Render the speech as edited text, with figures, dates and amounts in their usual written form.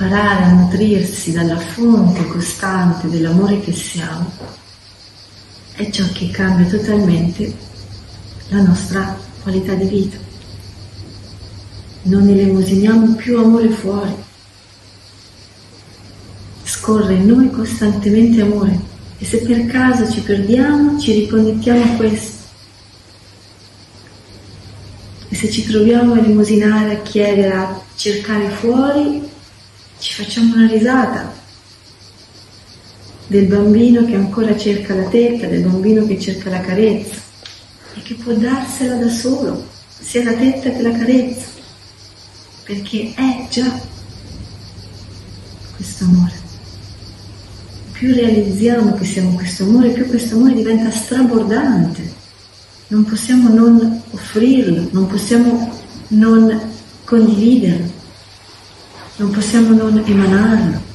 imparare a nutrirsi dalla fonte costante dell'amore che siamo, è ciò che cambia totalmente la nostra qualità di vita. Non elemosiniamo più amore fuori, scorre in noi costantemente amore, e se per caso ci perdiamo, ci riconnettiamo a questo. E se ci troviamo a elemosinare, a chiedere, a cercare fuori, ci facciamo una risata del bambino che ancora cerca la tetta, del bambino che cerca la carezza e che può darsela da solo, sia la tetta che la carezza, perché è già questo amore. Più realizziamo che siamo questo amore, più questo amore diventa strabordante. Non possiamo non offrirlo, non possiamo non condividerlo, non possiamo non emanarlo.